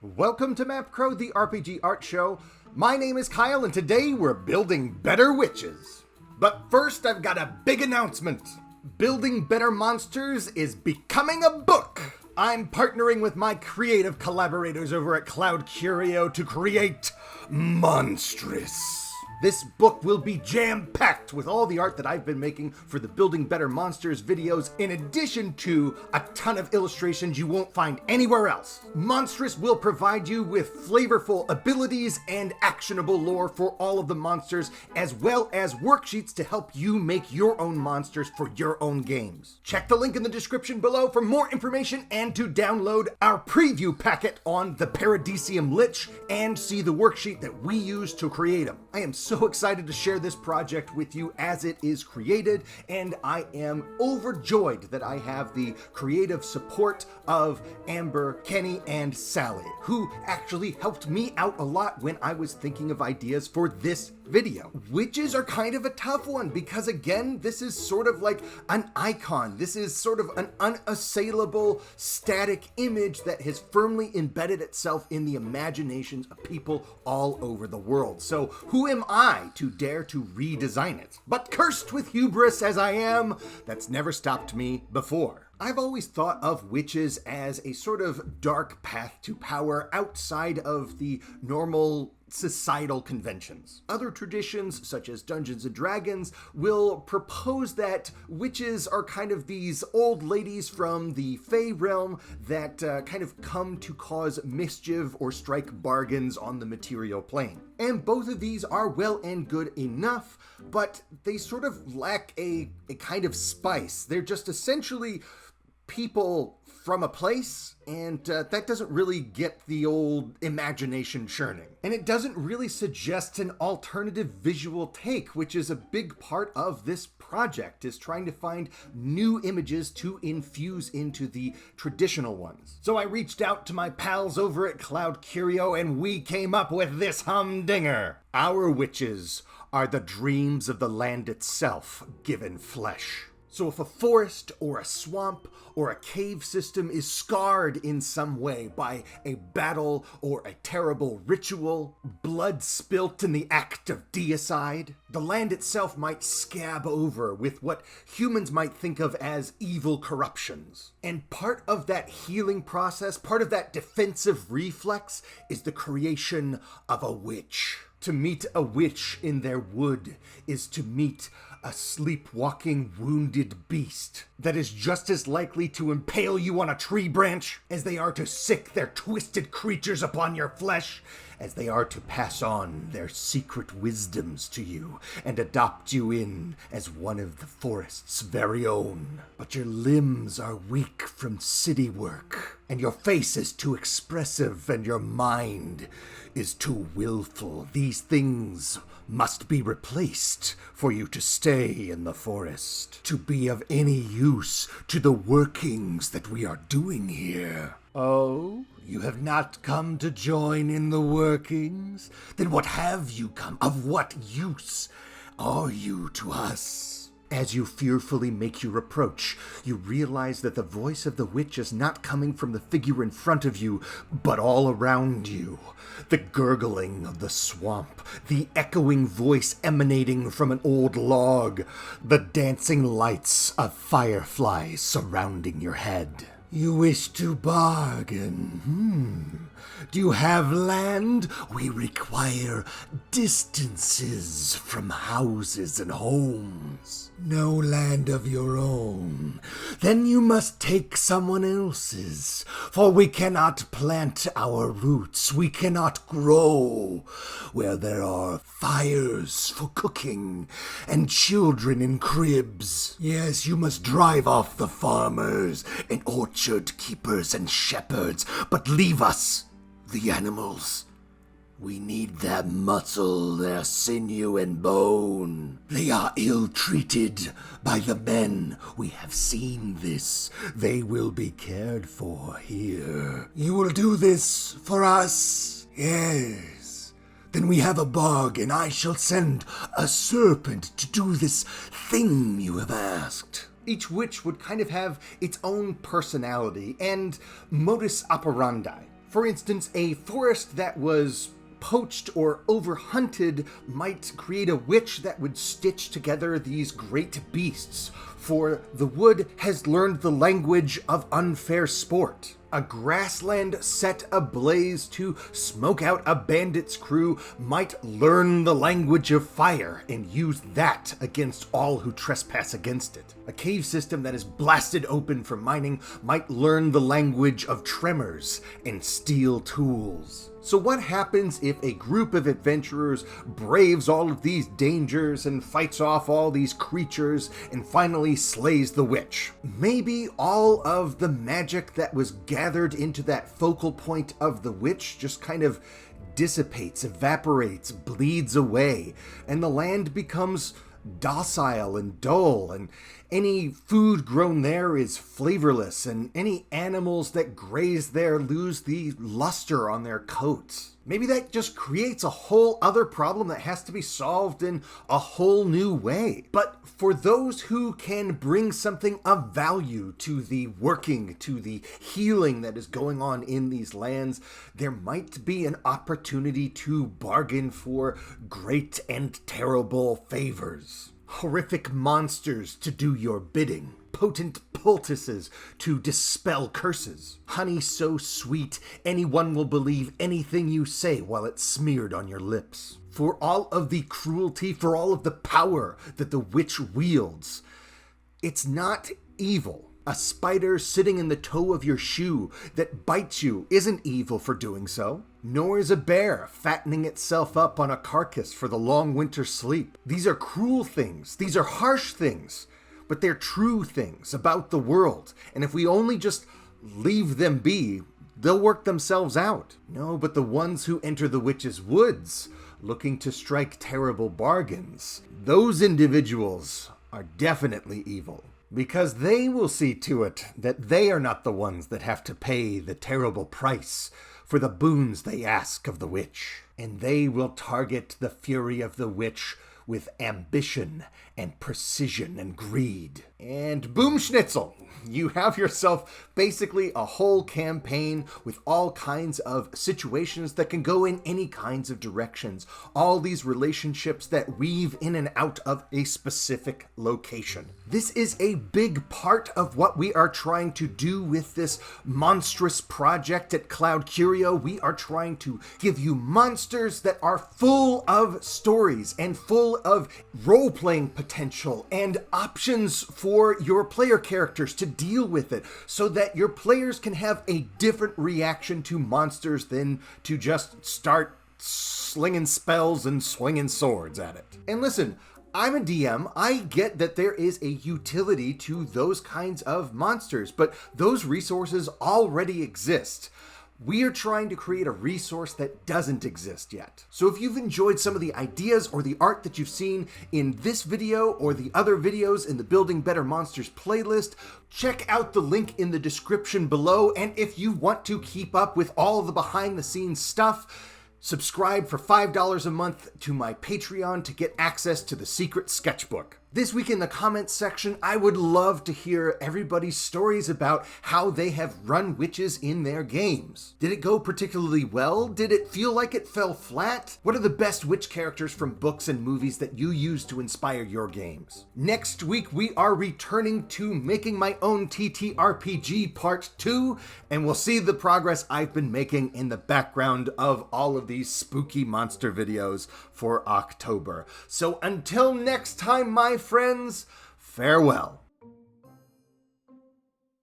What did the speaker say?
Welcome to Map Crow, the RPG art show. My name is Kyle, and today we're building better witches. But first, I've got a big announcement. Building Better Monsters is becoming a book. I'm partnering with my creative collaborators over at Cloud Curio to create Monstrous. This book will be jam-packed with all the art that I've been making for the Building Better Monsters videos, in addition to a ton of illustrations you won't find anywhere else. Monstrous will provide you with flavorful abilities and actionable lore for all of the monsters, as well as worksheets to help you make your own monsters for your own games. Check the link in the description below for more information and to download our preview packet on the Paradisium Lich and see the worksheet that we use to create them. I am so excited to share this project with you as it is created, and I am overjoyed that I have the creative support of Amber, Kenny, and Sally, who actually helped me out a lot when I was thinking of ideas for this video. Witches are kind of a tough one because, again, this is sort of like an icon. This is sort of an unassailable, static image that has firmly embedded itself in the imaginations of people all over the world. So who am I to dare to redesign it? But cursed with hubris as I am, that's never stopped me before. I've always thought of witches as a sort of dark path to power outside of the normal societal conventions. Other traditions, such as Dungeons and Dragons, will propose that witches are kind of these old ladies from the Fey realm that kind of come to cause mischief or strike bargains on the material plane. And both of these are well and good enough, but they sort of lack a kind of spice. They're just essentially people from a place, and that doesn't really get the old imagination churning. And it doesn't really suggest an alternative visual take, which is a big part of this project, is trying to find new images to infuse into the traditional ones. So I reached out to my pals over at Cloud Curio, and we came up with this humdinger. Our witches are the dreams of the land itself, given flesh. So if a forest or a swamp or a cave system is scarred in some way by a battle or a terrible ritual, blood spilt in the act of deicide, the land itself might scab over with what humans might think of as evil corruptions. And part of that healing process, part of that defensive reflex, is the creation of a witch. To meet a witch in their wood is to meet a sleepwalking, wounded beast that is just as likely to impale you on a tree branch as they are to sick their twisted creatures upon your flesh, as they are to pass on their secret wisdoms to you and adopt you in as one of the forest's very own. But your limbs are weak from city work, and your face is too expressive, and your mind is too willful. These things must be replaced for you to stay in the forest, to be of any use to the workings that we are doing here. Oh, you have not come to join in the workings? Then what have you come? Of what use are you to us? As you fearfully make your approach, you realize that the voice of the witch is not coming from the figure in front of you, but all around you. The gurgling of the swamp, the echoing voice emanating from an old log, the dancing lights of fireflies surrounding your head. You wish to bargain? Do you have land? We require distances from houses and homes. No land of your own. Then you must take someone else's, for we cannot plant our roots. We cannot grow where there are fires for cooking and children in cribs. Yes, you must drive off the farmers and orchard keepers and shepherds, but leave us, the animals. We need their muscle, their sinew and bone. They are ill-treated by the men. We have seen this. They will be cared for here. You will do this for us? Yes. Then we have a bargain. I shall send a serpent to do this thing you have asked. Each witch would kind of have its own personality and modus operandi. For instance, a forest that was poached or overhunted might create a witch that would stitch together these great beasts, for the wood has learned the language of unfair sport. A grassland set ablaze to smoke out a bandit's crew might learn the language of fire and use that against all who trespass against it. A cave system that is blasted open for mining might learn the language of tremors and steel tools. So what happens if a group of adventurers braves all of these dangers and fights off all these creatures and finally slays the witch? Maybe all of the magic that was gathered into that focal point of the witch just kind of dissipates, evaporates, bleeds away, and the land becomes docile and dull, and any food grown there is flavorless, and any animals that graze there lose the luster on their coats. Maybe that just creates a whole other problem that has to be solved in a whole new way. But for those who can bring something of value to the working, to the healing that is going on in these lands, there might be an opportunity to bargain for great and terrible favors. Horrific monsters to do your bidding. Potent poultices to dispel curses. Honey so sweet, anyone will believe anything you say while it's smeared on your lips. For all of the cruelty, for all of the power that the witch wields, it's not evil. A spider sitting in the toe of your shoe that bites you isn't evil for doing so. Nor is a bear fattening itself up on a carcass for the long winter sleep. These are cruel things. These are harsh things. But they're true things about the world. And if we only just leave them be, they'll work themselves out. No, but the ones who enter the witch's woods looking to strike terrible bargains, those individuals are definitely evil. Because they will see to it that they are not the ones that have to pay the terrible price for the boons they ask of the witch. And they will target the fury of the witch with ambition and precision and greed. And boom schnitzel, you have yourself basically a whole campaign with all kinds of situations that can go in any kinds of directions. All these relationships that weave in and out of a specific location. This is a big part of what we are trying to do with this Monstrous project at Cloud Curio. We are trying to give you monsters that are full of stories and full of role-playing potential and options for your player characters to deal with it, so that your players can have a different reaction to monsters than to just start slinging spells and swinging swords at it. And listen, I'm a DM. I get that there is a utility to those kinds of monsters, but those resources already exist. We are trying to create a resource that doesn't exist yet. So if you've enjoyed some of the ideas or the art that you've seen in this video or the other videos in the Building Better Monsters playlist, check out the link in the description below. And if you want to keep up with all the behind the scenes stuff, subscribe for $5 a month to my Patreon to get access to the secret sketchbook. This week in the comments section, I would love to hear everybody's stories about how they have run witches in their games. Did it go particularly well? Did it feel like it fell flat? What are the best witch characters from books and movies that you use to inspire your games? Next week, we are returning to making my own TTRPG Part 2, and we'll see the progress I've been making in the background of all of these spooky monster videos for October. So until next time, my friends, farewell.